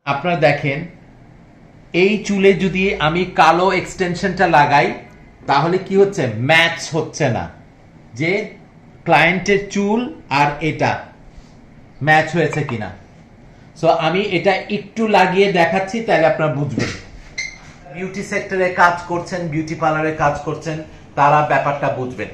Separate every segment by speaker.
Speaker 1: আপনারা দেখেন এই চুলে যদি আমি কালো এক্সটেনশনটা লাগাই তাহলে কি হচ্ছে, ম্যাচ হচ্ছে না যে ক্লায়েন্টের চুল আর এটা ম্যাচ হয়েছে কিনা। সো আমি এটা একটু লাগিয়ে দেখাচ্ছি, তাহলে আপনারা বুঝবেন। বিউটি সেক্টরে কাজ করছেন, বিউটি পার্লারে কাজ করছেন, তারা ব্যাপারটা বুঝবেন।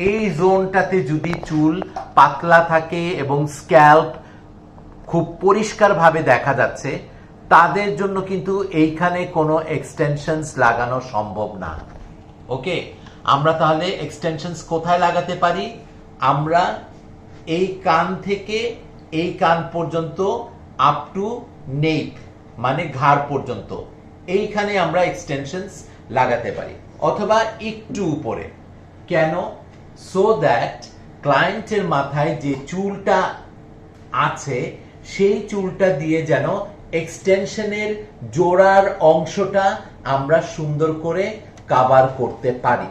Speaker 1: এই জোনটাতে যদি চুল পাতলা থাকে এবং স্ক্যাল্প খুব পরিষ্কারভাবে দেখা যাচ্ছে, তাদের জন্য কিন্তু এইখানে কোনো এক্সটেনশনস লাগানো সম্ভব না। ওকে, আমরা তাহলে এক্সটেনশনস কোথায় লাগাতে পারি? আমরা এই কান থেকে এই কান পর্যন্ত আপ টু নেক মানে ঘাড় পর্যন্ত এইখানে আমরা এক্সটেনশনস লাগাতে পারি, অথবা একটু উপরে। কেন? সো দ্যাট ক্লায়েন্টের মাথায় যে চুলটা আছে সেই চুলটা দিয়ে যেন এক্সটেনশনের জোড়ার অংশটা আমরা সুন্দর করে কভার করতে পারি।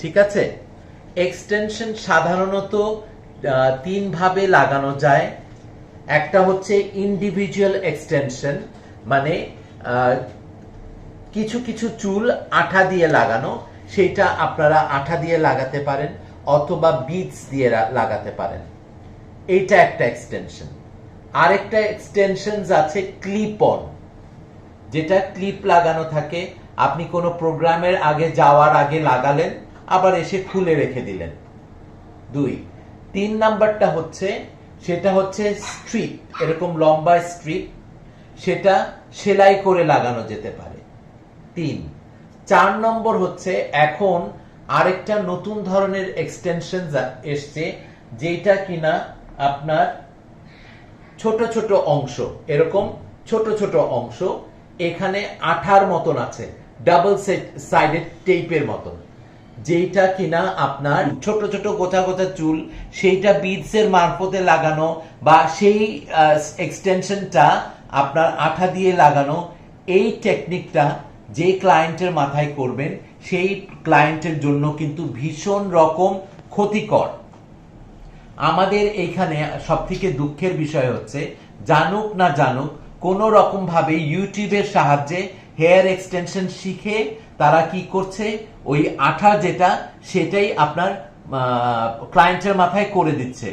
Speaker 1: ঠিক আছে? এক্সটেনশন সাধারণত তিন ভাবে লাগানো যায়। একটা হচ্ছে ইন্ডিভিজুয়াল এক্সটেনশন, মানে কিছু কিছু চুল আঠা দিয়ে লাগানো, সেটা আপনারা আঠা দিয়ে লাগাতে পারেন অথবা বিডস দিয়ে লাগাতে পারেন। এইটা একটা এক্সটেনশন। আরেকটা এক্সটেনশন আছে ক্লিপ অন, যেটা ক্লিপ লাগানো থাকে, আপনি কোনো প্রোগ্রামের আগে যাওয়ার আগে লাগালেন, আবার এসে খুলে রেখে দিলেন। 2 3 নাম্বারটা হচ্ছে, সেটা হচ্ছে স্ট্রিপ, এরকম লম্বা স্ট্রিপ, সেটা সেলাই করে লাগানো যেতে পারে। 3 4 নম্বর হচ্ছে এখন আরেকটা নতুন ধরনের এক্সটেনশন এসছে, যেটা কিনা আপনার ছোট ছোট অংশ, এরকম ছোট ছোট অংশ এখানে আঠার মতন আছে, ডাবল সাইডেড টেপের মতন, যেটা কিনা আপনার ছোট ছোট গোছা গোছা চুল সেইটা বিডসের মারফতে লাগানো, বা সেই এক্সটেনশনটা আপনার আঠা দিয়ে লাগানো। এই টেকনিকটা যে ক্লায়েন্টের মাথায় করবেন সেই ক্লায়েন্টের জন্য কিন্তু ভীষণ রকম ক্ষতিকর। আমাদের এইখানে সবথেকে দুঃখের বিষয় হচ্ছে, জানুক না জানুক, কোনো রকম ভাবে ইউটিউবের সাহায্যে হেয়ার এক্সটেনশন শিখে তারা কি করছে, ওই আঠা যেটা সেটাই আপনার ক্লায়েন্টের মাথায় করে দিচ্ছে।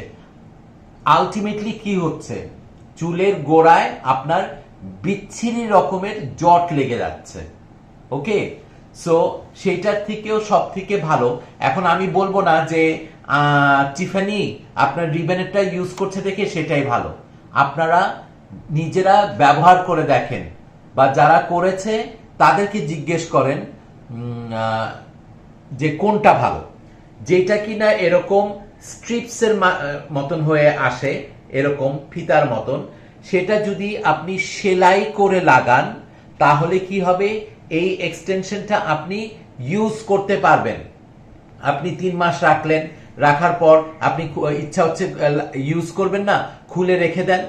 Speaker 1: আলটিমেটলি কি হচ্ছে, চুলের গোড়ায় আপনার বিচ্ছিরি রকমের জট লেগে যাচ্ছে। ওকে, সো সেটার থেকেও সব থেকে ভালো, এখন আমি বলবো না যে টিফানি আপনার রিবেনেটটা ইউজ করছে দেখে সেটাই ভালো, আপনারা নিজেরা ব্যবহার করে দেখেন, বা যারা করেছে তাদেরকে জিজ্ঞেস করেন যে কোনটা ভালো। যেটা কিনা এরকম স্ট্রিপসের মতন হয়ে আসে, এরকম ফিতার মতন, সেটা যদি আপনি সেলাই করে লাগান তাহলে কি হবে, এই এক্সটেনশনটা আপনি ইউজ করতে পারবেন। আপনি 3 মাস রাখলেন, রাখার পর আপনি ইচ্ছা হচ্ছে ইউজ করবেন না, খুলে রেখে দেন,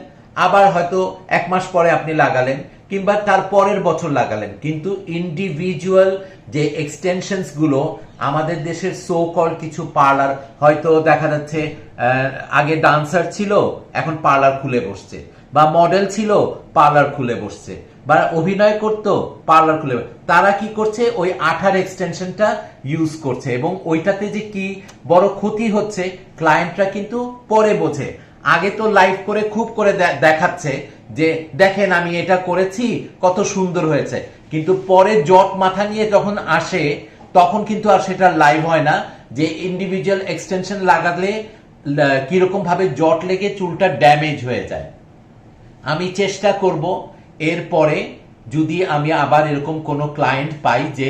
Speaker 1: আবার হয়তো 1 মাস পরে আপনি লাগালেন, কিংবা তার পরের বছর লাগালেন। কিন্তু ইন্ডিভিজুয়াল যে এক্সটেনশনস গুলো আমাদের দেশের সো কল কিছু পার্লার, হয়তো দেখা যাচ্ছে আগে ডান্সার ছিল এখন পার্লার খুলে বসছে, বা মডেল ছিল পার্লার খুলে বসছে, বা অভিনয় করতো পার্লার খুলে, তারা কি করছে, ওই আঠার এক্সটেনশনটা ইউজ করছে, এবং ওইটাতে যে কি বড় ক্ষতি হচ্ছে ক্লায়েন্টরা কিন্তু পরে বোঝে। আগে তো লাইভ করে খুব করে দেখাচ্ছে যে দেখেন আমি এটা করেছি, কত সুন্দর হয়েছে, কিন্তু পরে জট মাথা নিয়ে যখন আসে তখন কিন্তু আর সেটা লাইভ হয় না, যে ইন্ডিভিজুয়াল এক্সটেনশন লাগালে কিরকম ভাবে জট লেগে চুলটা ড্যামেজ হয়ে যায়। আমি চেষ্টা করব এরপরে যদি আমি আবার এরকম কোনো ক্লায়েন্ট পাই যে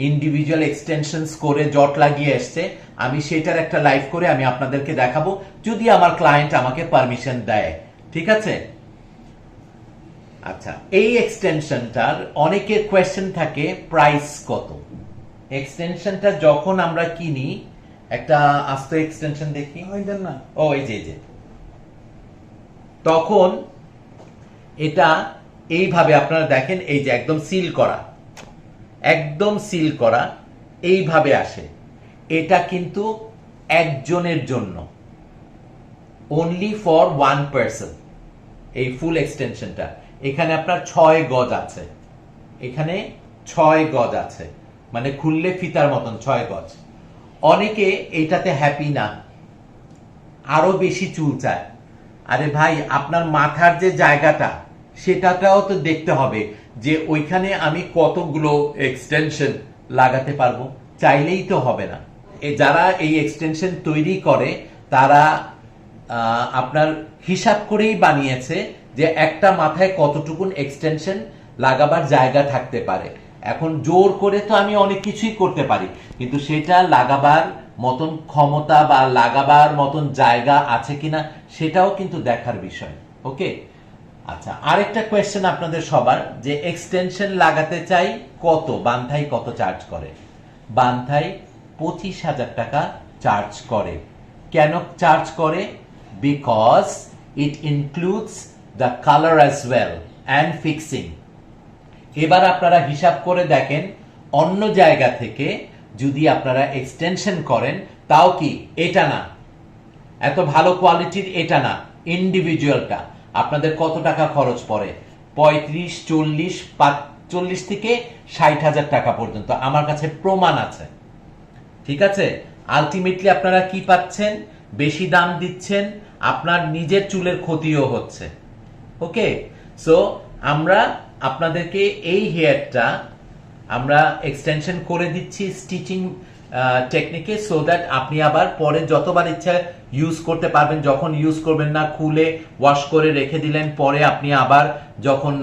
Speaker 1: ইন্ডিভিজুয়াল এক্সটেনশনস করে জট লাগিয়ে এসছে, আমি সেটার একটা লাইভ করে আমি আপনাদেরকে দেখাবো, যদি আমার ক্লায়েন্ট আমাকে পারমিশন দেয়। ঠিক আছে? আচ্ছা, এই এক্সটেনশনটার অনেকের কোয়েশ্চেন থাকে, প্রাইস কত? এক্সটেনশনটা যখন আমরা কিনি, একটা আস্ত এক্সটেনশন দেখি না, ও এই যে তখন এটা এইভাবে আপনারা দেখেন, এই যে একদম সিল করা, একদম সিল করা এইভাবে আসে। এটা কিন্তু একজনের জন্য, অনলি ফর ওয়ান পারসন, এই ফুল এক্সটেনশনটা। এখানে আপনার 6 গজ আছে, এখানে 6 গজ আছে, মানে খুললে ফিতার মতন 6 গজ। অনেকে এইটাতে হ্যাপি না, আরো বেশি চুল চায়। আরে ভাই, আপনার মাথার যে জায়গাটা সেটাটাও তো দেখতে হবে যে ওইখানে আমি কতগুলো এক্সটেনশন লাগাতে পারবো। চাইলেই তো হবে না। যারা এই এক্সটেনশন তৈরি করে তারা আপনার হিসাব করেই বানিয়েছে যে একটা মাথায় কতটুকুন এক্সটেনশন লাগাবার জায়গা থাকতে পারে। এখন জোর করে তো আমি অনেক কিছুই করতে পারি, কিন্তু সেটা লাগাবার মতন ক্ষমতা বা লাগাবার মতন জায়গা আছে কিনা সেটাও কিন্তু দেখার বিষয়। ওকে, আচ্ছা, আরেকটা কোয়েশ্চেন আপনাদের সবার, যে এক্সটেনশন লাগাতে চাই কত, বান্থাই কত চার্জ করে? বান্থাই 25,000 টাকা চার্জ করে। কেন চার্জ করে? Because it includes the colour as well and fixing. এবার আপনারা হিসাব করে দেখেন, অন্য জায়গা থেকে যদি আপনারা এক্সটেনশন করেন, তাও কি এটা না, এত ভালো কোয়ালিটির এটা না, ইন্ডিভিজুয়ালটা আপনাদের কত টাকা খরচ পড়ে? 35, 40, 40 থেকে 60,000 টাকা পর্যন্ত আমার কাছে প্রমাণ আছে। ঠিক আছে, আলটিমেটলি আপনারা কি পাচ্ছেন? বেশি দাম দিচ্ছেন, আপনার নিজের চুলের ক্ষতিও হচ্ছে। ওকে, সো আমরা আপনাদেরকে এই হেয়ারটা আমরা এক্সটেনশন করে দিচ্ছি স্টিচিং টেকনিকে, সো দ্যাট আপনি আবার পরে যতবার ইচ্ছা ইউজ করতে পারবেন। যখন ইউজ করবেন না, খুলে ওয়াশ করে রেখে দিলেন, পরে আপনি আবার যখন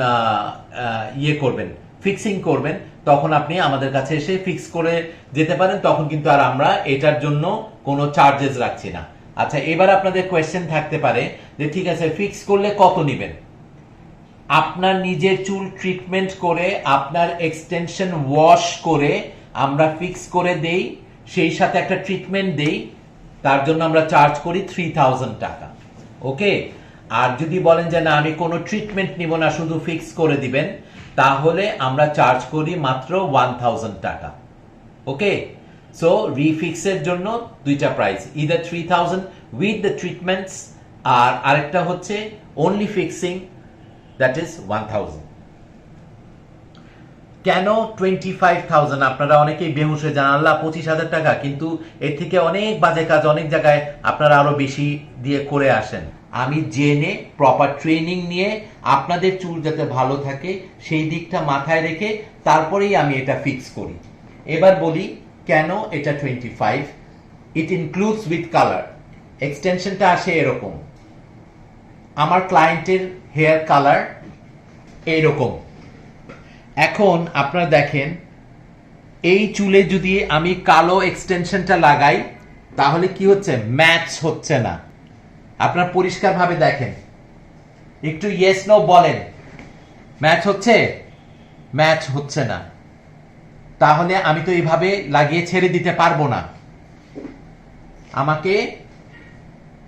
Speaker 1: ইয়ে করবেন, ফিক্সিং করবেন, তখন আপনি আমাদের কাছে এসে ফিক্স করে যেতে পারেন। তখন কিন্তু আর আমরা এটার জন্য কোনো চার্জেস রাখছি না। আচ্ছা, এবার আপনাদের কোয়েশ্চেন থাকতে পারে যে ঠিক আছে, ফিক্স করলে কত নেবেন? আপনার নিজের চুল ট্রিটমেন্ট করে, আপনার এক্সটেনশন ওয়াশ করে আমরা ফিক্স করে দেই, সেই সাথে একটা ট্রিটমেন্ট দেই, তার জন্য আমরা চার্জ করি 3,000 টাকা। ওকে, আর যদি বলেন যে না, আমি কোনো ট্রিটমেন্ট নিব না, শুধু ফিক্স করে দিবেন, তাহলে আমরা চার্জ করি মাত্র 1,000 টাকা। ওকে, সো রিফিক্সের জন্য দুইটা price, either 3,000 with the treatments, আর আরেকটা হচ্ছে অনলি ফিক্সিং, দ্যাট ইজ 1,000। কেন 25,000? আপনারা অনেকেই বেহুশ হয়ে যান, আল্লাহ 25,000 টাকা, কিন্তু এর থেকে অনেক বাজে কাজ অনেক জায়গায় আপনারা আরো বেশি দিয়ে করে আসেন। আমি জেনে প্রপার ট্রেনিং নিয়ে আপনাদের চুল যাতে ভালো থাকে সেই দিকটা মাথায় রেখে তারপরেই আমি এটা ফিক্স করি। এবার বলি কেন এটা 25। It includes with colour. এক্সটেনশনটা আসে এরকম, আমার ক্লায়েন্টের হেয়ার কালার এইরকম। এখন আপনারা দেখেন, এই চুলে যদি আমি কালো এক্সটেনশনটা লাগাই তাহলে কি হচ্ছে? ম্যাচ হচ্ছে না। আপনারা পরিষ্কার ভাবে দেখেন, একটু ইয়েস নো বলেন, ম্যাচ হচ্ছে? ম্যাচ হচ্ছে না। তাহলে আমি তো এইভাবে লাগিয়ে ছেড়ে দিতে পারবো না, আমাকে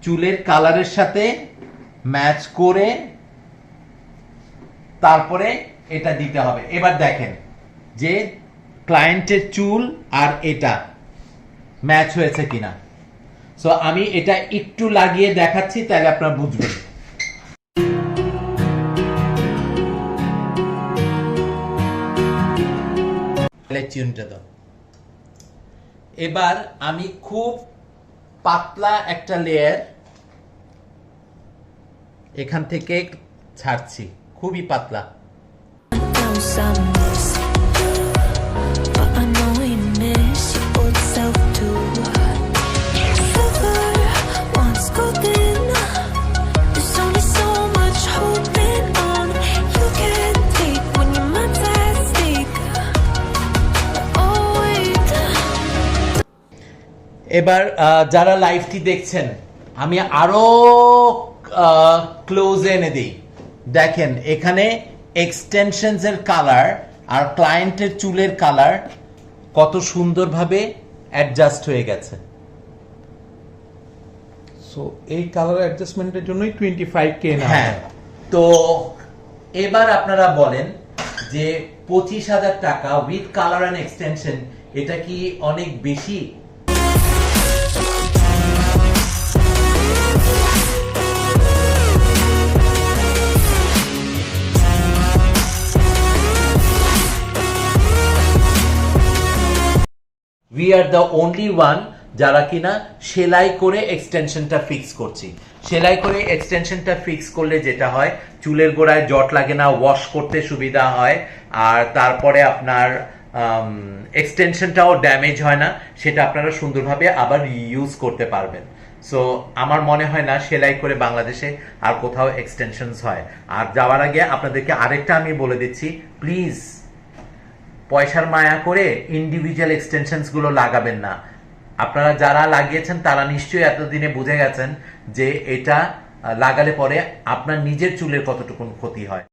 Speaker 1: চুলের কালারের সাথে ম্যাচ করে তারপরে এটা দিতে হবে। এবার দেখেন যে ক্লায়েন্টের চুল আর এটা ম্যাচ হয়েছে কিনা। সো আমি এটা একটু লাগিয়ে দেখাচ্ছি, তাহলে আপনারা বুঝবেন। এবার আমি খুব পাতলা একটা লেয়ার এখান থেকে ছাড়ছি, খুবই পাতলা। এবার যারা লাইভটি দেখছেন, আমি আরো ক্লোজ এনে দিই। দেখেন এখানে এক্সটেনশনস এর কালার আর ক্লায়েন্টের চুলের কালার কত সুন্দরভাবে অ্যাডজাস্ট হয়ে গেছে।
Speaker 2: সো এই কালার অ্যাডজাস্টমেন্টের জন্যই 25K না।
Speaker 1: হ্যাঁ, তো এবার আপনারা বলেন যে 25,000 টাকা উইথ কালার অ্যান্ড এক্সটেনশন, এটা কি অনেক বেশি? We are the only one যারা কিনা সেলাই করে এক্সটেনশনটা ফিক্স করছি। সেলাই করে এক্সটেনশনটা ফিক্স করলে যেটা হয়, চুলের গোড়ায় জট লাগে না, ওয়াশ করতে সুবিধা হয়, আর তারপরে আপনার এক্সটেনশনটাও ড্যামেজ হয় না, সেটা আপনারা সুন্দরভাবে আবার ইউজ করতে পারবেন। সো আমার মনে হয় না সেলাই করে বাংলাদেশে আর কোথাও এক্সটেনশনস হয়। আর যাওয়ার আগে আপনাদেরকে আরেকটা আমি বলে দিচ্ছি, প্লিজ পয়সার মায়া করে ইন্ডিভিজুয়াল এক্সটেনশনস গুলো লাগাবেন না। আপনারা যারা লাগিয়েছেন তারা নিশ্চয়ই এতদিনে বুঝে গেছেন যে এটা লাগালে পরে আপনার নিজের চুলের কতটুকু ক্ষতি হয়।